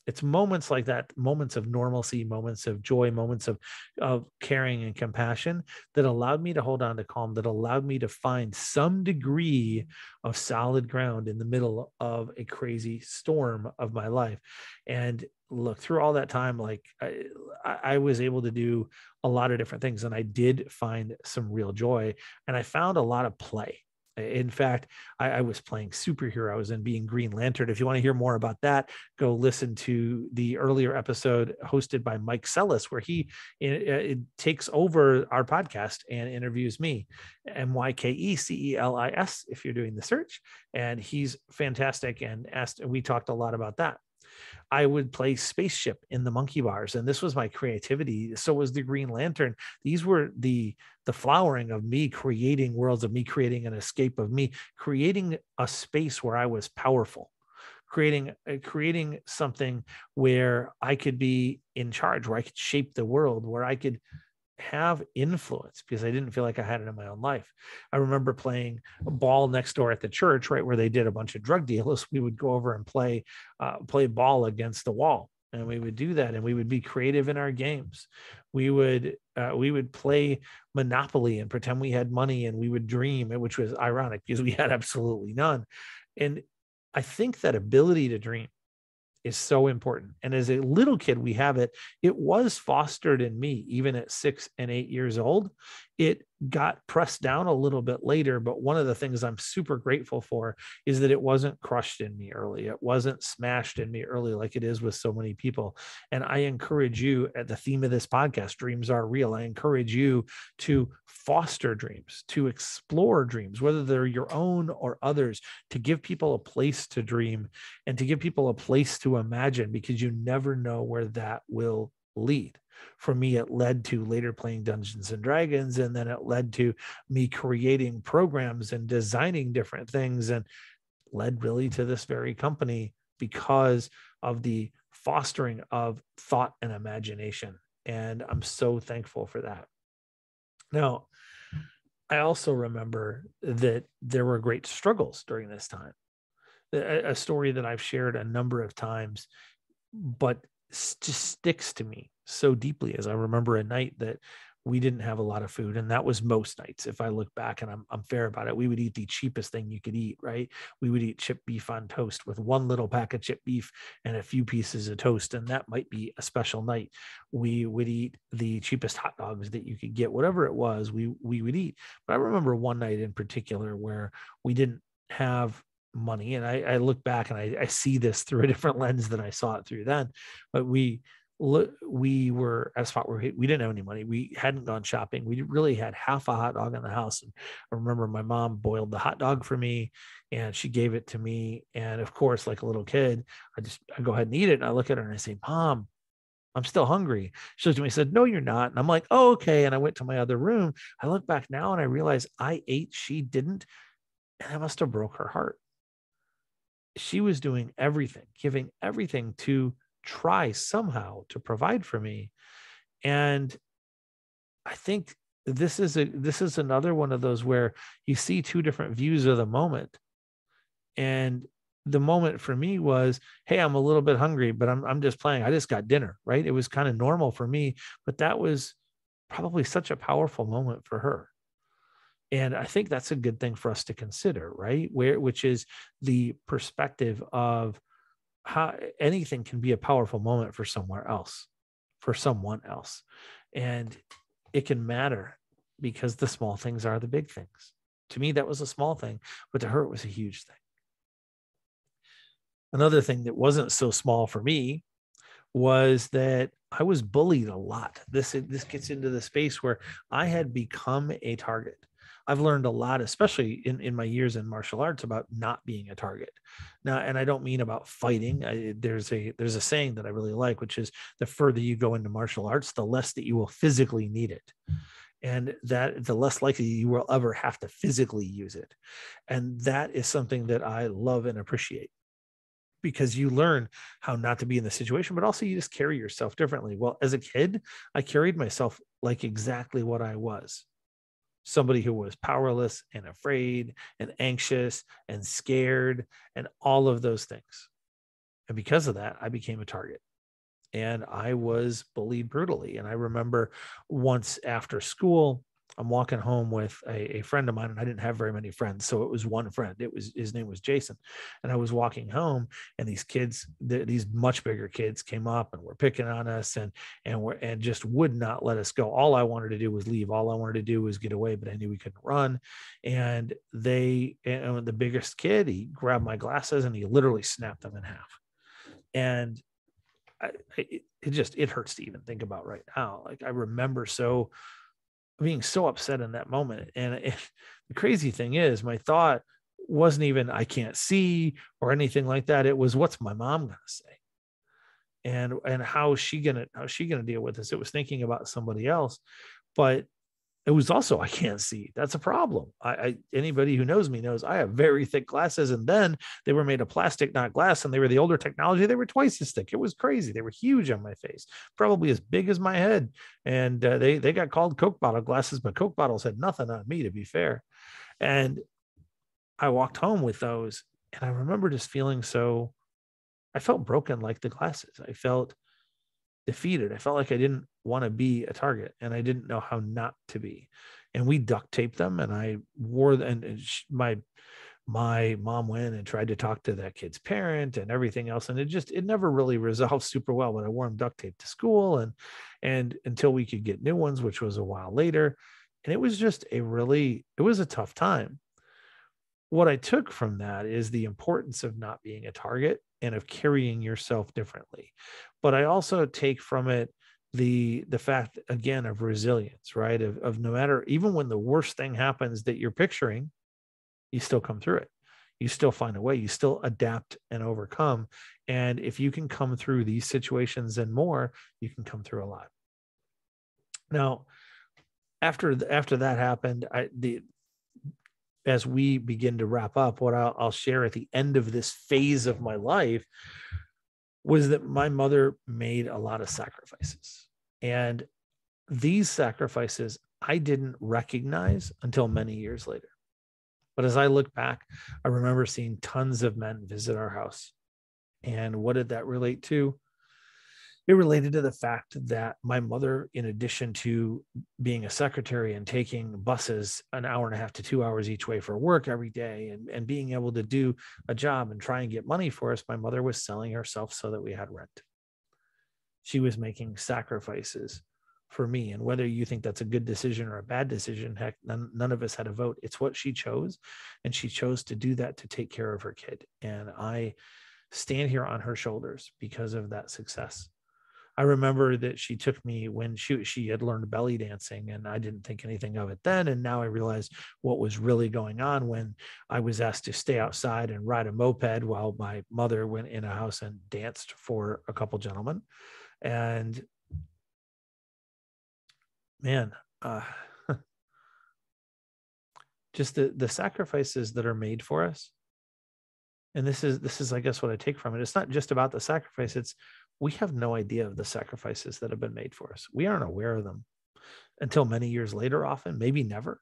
Speaker 1: It's moments like that, moments of normalcy, moments of joy, moments of caring and compassion that allowed me to hold on to calm, that allowed me to find some degree of solid ground in the middle of a crazy storm of my life. And look, through all that time, like I was able to do a lot of different things, and I did find some real joy, and I found a lot of play. In fact, I was playing superhero. I was in being Green Lantern. If you want to hear more about that, go listen to the earlier episode hosted by Mike Sellis, where he it takes over our podcast and interviews me, MYKECELIS, if you're doing the search. And he's fantastic. And we talked a lot about that. I would play spaceship in the monkey bars, and this was my creativity. So was the Green Lantern. These were the flowering of me creating worlds, of me creating an escape, of me creating a space where I was powerful, creating something where I could be in charge, where I could shape the world, where I could have influence, because I didn't feel like I had it in my own life. I remember playing ball next door at the church, right where they did a bunch of drug deals. We would go over and play ball against the wall, and we would do that, and we would be creative in our games. We would play Monopoly and pretend we had money, and we would dream, which was ironic because we had absolutely none. And I think that ability to dream is so important. And as a little kid, we have it. It was fostered in me, even at 6 and 8 years old. It got pressed down a little bit later, but one of the things I'm super grateful for is that it wasn't crushed in me early. It wasn't smashed in me early like it is with so many people. And I encourage you, at the theme of this podcast, dreams are real. I encourage you to foster dreams, to explore dreams, whether they're your own or others, to give people a place to dream and to give people a place to imagine, because you never know where that will lead. For me, it led to later playing Dungeons and Dragons, and then it led to me creating programs and designing different things, and led really to this very company because of the fostering of thought and imagination. And I'm so thankful for that. Now, I also remember that there were great struggles during this time. A story that I've shared a number of times, but just sticks to me so deeply, as I remember a night that we didn't have a lot of food. And that was most nights. If I look back, and I'm fair about it, we would eat the cheapest thing you could eat, right? We would eat chipped beef on toast with one little pack of chipped beef and a few pieces of toast. And that might be a special night. We would eat the cheapest hot dogs that you could get, whatever it was, we would eat. But I remember one night in particular where we didn't have money. And I look back and I see this through a different lens than I saw it through then. But we were at a spot where we didn't have any money. We hadn't gone shopping. We really had half a hot dog in the house. And I remember my mom boiled the hot dog for me and she gave it to me. And of course, like a little kid, I go ahead and eat it. And I look at her and I say, Mom, I'm still hungry. She looked at me and said, No, you're not. And I'm like, oh, okay. And I went to my other room. I look back now and I realize I ate, she didn't. And I must have broke her heart. She was doing everything, giving everything to try somehow to provide for me. And I think this is another one of those where you see two different views of the moment. And the moment for me was, hey, I'm a little bit hungry, but I'm just playing. I just got dinner, right? It was kind of normal for me, but that was probably such a powerful moment for her. And I think that's a good thing for us to consider, right? Which is the perspective of how anything can be a powerful moment for somewhere else, for someone else. And it can matter because the small things are the big things. To me, that was a small thing, but to her, it was a huge thing. Another thing that wasn't so small for me was that I was bullied a lot. This gets into the space where I had become a target. I've learned a lot, especially in my years in martial arts, about not being a target. Now, and I don't mean about fighting. There's a saying that I really like, which is the further you go into martial arts, the less that you will physically need it. And that the less likely you will ever have to physically use it. And that is something that I love and appreciate, because you learn how not to be in the situation, but also you just carry yourself differently. Well, as a kid, I carried myself like exactly what I was. Somebody who was powerless and afraid and anxious and scared and all of those things. And because of that, I became a target. And I was bullied brutally. And I remember once after school, I'm walking home with a friend of mine, and I didn't have very many friends. So it was one friend. His name was Jason. And I was walking home, and these kids, these much bigger kids came up and were picking on us and just would not let us go. All I wanted to do was leave. All I wanted to do was get away, but I knew we couldn't run. And the biggest kid, he grabbed my glasses and he literally snapped them in half. And it hurts to even think about right now. Like, I remember being so upset in that moment. And the crazy thing is, my thought wasn't even, I can't see or anything like that. It was, what's my mom going to say? And how's she going to deal with this? It was thinking about somebody else, but it was also, I can't see. That's a problem. Anybody who knows me knows I have very thick glasses, and then they were made of plastic, not glass, and they were the older technology. They were twice as thick. It was crazy. They were huge on my face, probably as big as my head. And they got called Coke bottle glasses, but Coke bottles had nothing on me, to be fair. And I walked home with those, and I remember just feeling I felt broken like the glasses. I felt defeated. I felt like I didn't want to be a target, and I didn't know how not to be. And we duct taped them, and I wore them. And my mom went and tried to talk to that kid's parent and everything else, and it never really resolved super well. But I wore them duct taped to school, and until we could get new ones, which was a while later. And it was just it was a tough time. What I took from that is the importance of not being a target and of carrying yourself differently. But I also take from it the fact, again, of resilience, right? Of no matter, even when the worst thing happens that you're picturing, you still come through it. You still find a way, you still adapt and overcome. And if you can come through these situations and more, you can come through a lot. Now, after that happened, as we begin to wrap up, what I'll share at the end of this phase of my life was that my mother made a lot of sacrifices. And these sacrifices I didn't recognize until many years later. But as I look back, I remember seeing tons of men visit our house. And what did that relate to? It related to the fact that my mother, in addition to being a secretary and taking buses an hour and a half to 2 hours each way for work every day, and being able to do a job and try and get money for us, my mother was selling herself so that we had rent. She was making sacrifices for me. And whether you think that's a good decision or a bad decision, heck, none of us had a vote. It's what she chose. And she chose to do that to take care of her kid. And I stand here on her shoulders because of that success. I remember that she took me when she had learned belly dancing, and I didn't think anything of it then. And now I realized what was really going on when I was asked to stay outside and ride a moped while my mother went in a house and danced for a couple gentlemen. And man, just the sacrifices that are made for us. And this is, I guess, what I take from it. It's not just about the sacrifice. It's we have no idea of the sacrifices that have been made for us. We aren't aware of them until many years later, often, maybe never.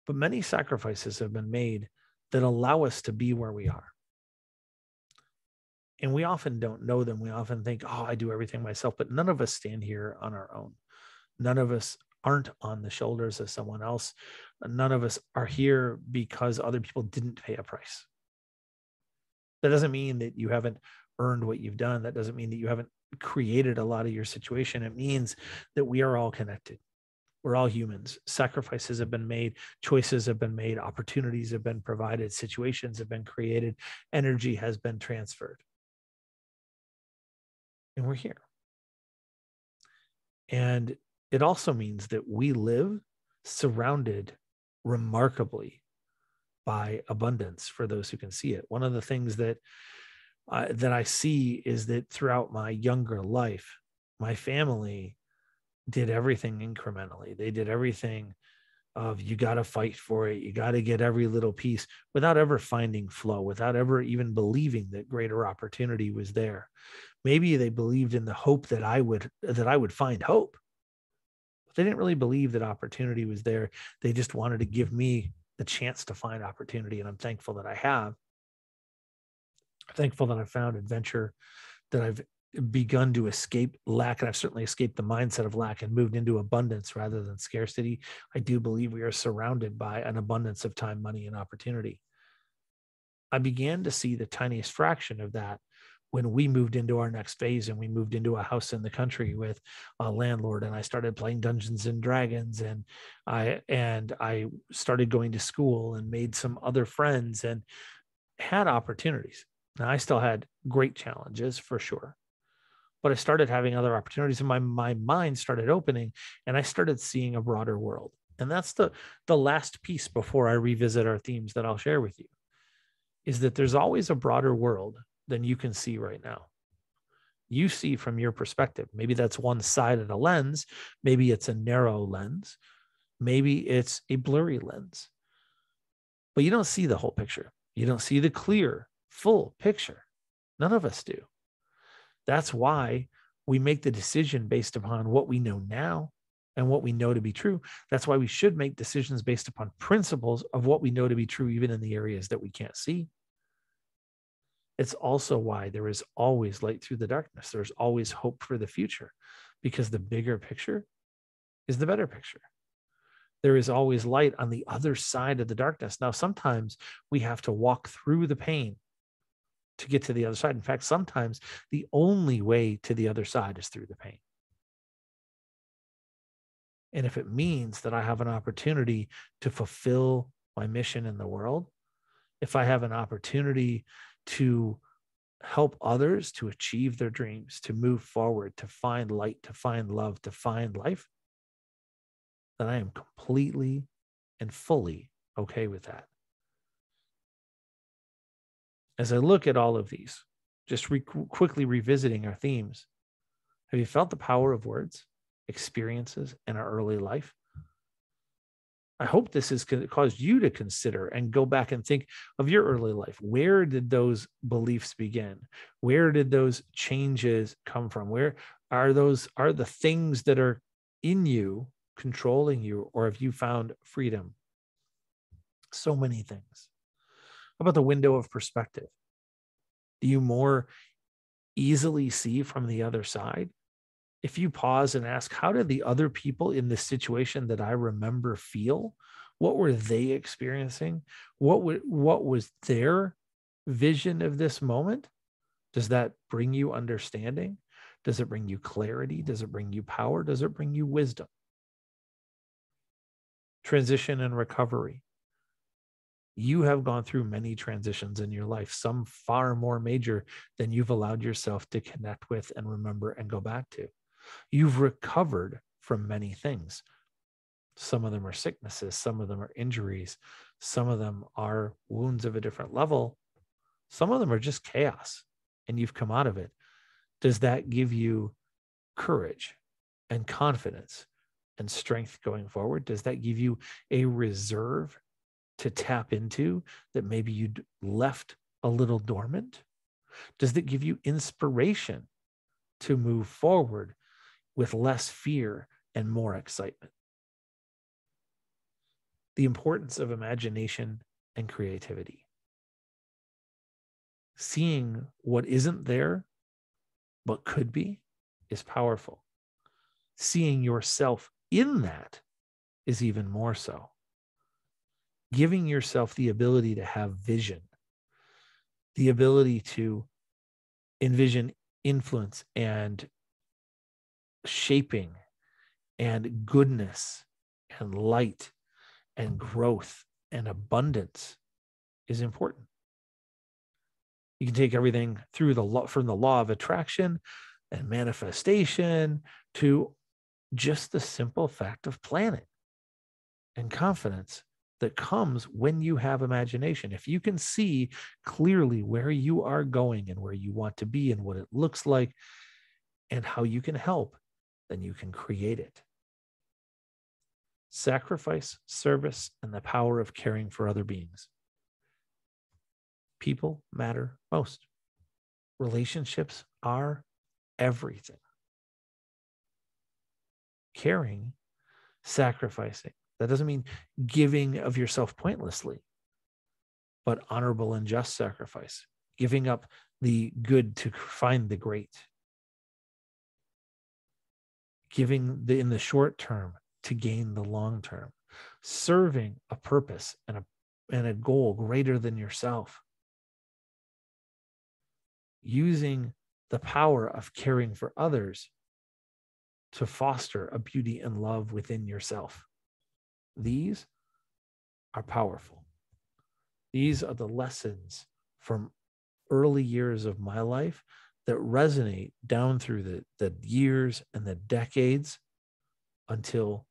Speaker 1: But many sacrifices have been made that allow us to be where we are. And we often don't know them. We often think, oh, I do everything myself. But none of us stand here on our own. None of us aren't on the shoulders of someone else. None of us are here because other people didn't pay a price. That doesn't mean that you haven't earned what you've done. That doesn't mean that you haven't created a lot of your situation. It means that we are all connected. We're all humans. Sacrifices have been made, choices have been made, opportunities have been provided, situations have been created, energy has been transferred. And we're here. And it also means that we live surrounded remarkably by abundance for those who can see it. One of the things that I see is that throughout my younger life, my family did everything incrementally. They did everything of you got to fight for it. You got to get every little piece without ever finding flow, without ever even believing that greater opportunity was there. Maybe they believed in the hope that I would find hope. But they didn't really believe that opportunity was there. They just wanted to give me the chance to find opportunity. And I'm thankful that I have. I'm thankful that I found adventure, that I've begun to escape lack, and I've certainly escaped the mindset of lack and moved into abundance rather than scarcity. I do believe we are surrounded by an abundance of time, money, and opportunity. I began to see the tiniest fraction of that when we moved into our next phase and we moved into a house in the country with a landlord, and I started playing Dungeons and Dragons, and I started going to school and made some other friends and had opportunities. Now, I still had great challenges for sure, but I started having other opportunities, and my mind started opening, and I started seeing a broader world. And that's the last piece before I revisit our themes that I'll share with you, is that there's always a broader world than you can see right now. You see from your perspective. Maybe that's one side of the lens. Maybe it's a narrow lens. Maybe it's a blurry lens. But you don't see the whole picture. You don't see the clear, full picture. None of us do. That's why we make the decision based upon what we know now and what we know to be true. That's why we should make decisions based upon principles of what we know to be true, even in the areas that we can't see. It's also why there is always light through the darkness. There's always hope for the future, because the bigger picture is the better picture. There is always light on the other side of the darkness. Now, sometimes we have to walk through the pain to get to the other side. In fact, sometimes the only way to the other side is through the pain. And if it means that I have an opportunity to fulfill my mission in the world, if I have an opportunity to help others to achieve their dreams, to move forward, to find light, to find love, to find life, then I am completely and fully okay with that. As I look at all of these, just quickly revisiting our themes, have you felt the power of words, experiences, in our early life? I hope this has caused you to consider and go back and think of your early life. Where did those beliefs begin? Where did those changes come from? Where are the things that are in you controlling you, or have you found freedom? So many things. How about the window of perspective? Do you more easily see from the other side? If you pause and ask, how did the other people in this situation that I remember feel? What were they experiencing? What was their vision of this moment? Does that bring you understanding? Does it bring you clarity? Does it bring you power? Does it bring you wisdom? Transition and recovery. You have gone through many transitions in your life, some far more major than you've allowed yourself to connect with and remember and go back to. You've recovered from many things. Some of them are sicknesses, some of them are injuries, some of them are wounds of a different level, some of them are just chaos, and you've come out of it. Does that give you courage and confidence and strength going forward? Does that give you a reserve to tap into that maybe you'd left a little dormant? Does that give you inspiration to move forward with less fear and more excitement? The importance of imagination and creativity. Seeing what isn't there but could be is powerful. Seeing yourself in that is even more so. Giving yourself the ability to have vision, the ability to envision influence and shaping and goodness and light and growth and abundance is important. You can take everything through from the law of attraction and manifestation to just the simple fact of planning and confidence that comes when you have imagination. If you can see clearly where you are going and where you want to be and what it looks like and how you can help, then you can create it. Sacrifice, service, and the power of caring for other beings. People matter most. Relationships are everything. Caring, sacrificing. That doesn't mean giving of yourself pointlessly, but honorable and just sacrifice. Giving up the good to find the great. Giving in the short term to gain the long term. Serving a purpose and a goal greater than yourself. Using the power of caring for others to foster a beauty and love within yourself. These are powerful. These are the lessons from early years of my life that resonate down through the years and the decades until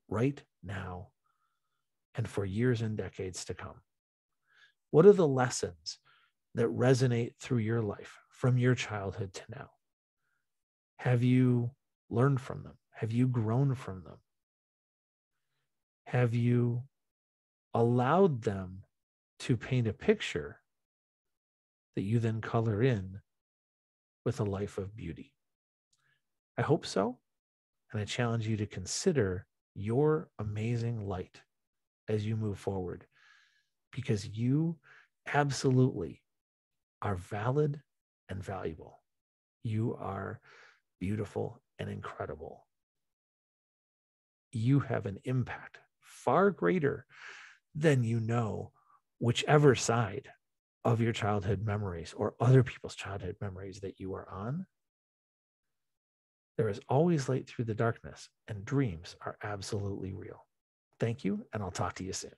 Speaker 1: right now and for years and decades to come. What are the lessons that resonate through your life from your childhood to now? Have you learned from them? Have you grown from them? Have you allowed them to paint a picture that you then color in with a life of beauty? I hope so. And I challenge you to consider your amazing light as you move forward, because you absolutely are valid and valuable. You are beautiful and incredible. You have an impact far greater than you know, whichever side of your childhood memories or other people's childhood memories that you are on. There is always light through the darkness, and dreams are absolutely real. Thank you, and I'll talk to you soon.